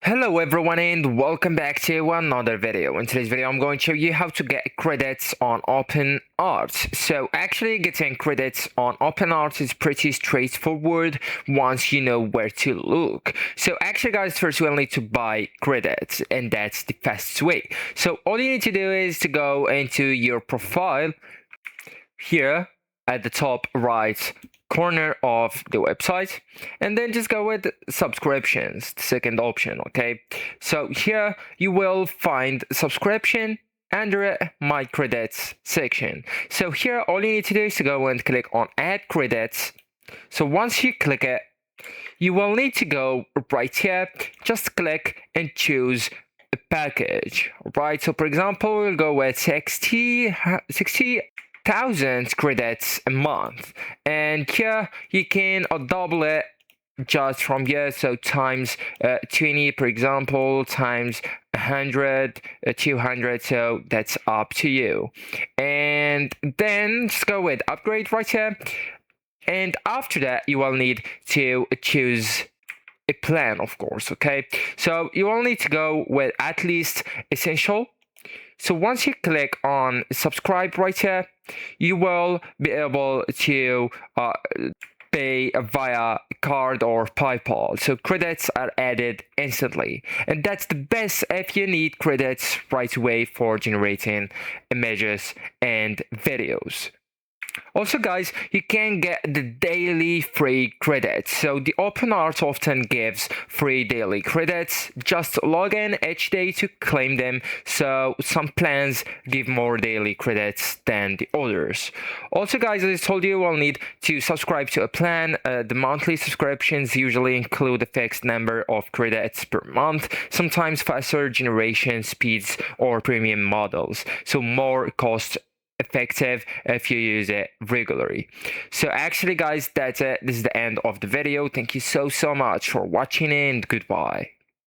Hello everyone and welcome back to another video. In today's video I'm going to show you how to get credits on OpenArt. So actually getting credits on OpenArt is pretty straightforward once you know where to look. So actually guys, first we'll need to buy credits and that's the fastest way. So all you need to do is to go into your profile here at the top right corner of the website and then just go with subscriptions, the second option. Okay, so here you will find subscription under my credits section. So here all you need to do is to go and click on add credits. So once you click it, you will need to go right here, just click and choose a package. Right, so for example we'll go with 60,000 credits a month, and here you can double it just from here, so times 20 for example, times 100, 200, so that's up to you. And then just go with upgrade right here, and after that you will need to choose a plan, of course. Okay, so you will need to go with at least essential. So once you click on subscribe right here, you will be able to pay via card or PayPal. So credits are added instantly. And that's the best if you need credits right away for generating images and videos. Also guys, you can get the daily free credits. So the OpenArt often gives free daily credits. Just log in each day to claim them. So some plans give more daily credits than the others. Also guys, as I told you, we'll need to subscribe to a plan. The monthly subscriptions usually include a fixed number of credits per month, sometimes faster generation speeds or premium models. So more cost effective if you use it regularly. So actually guys, that's it. This is the end of the video. Thank you so much for watching and goodbye.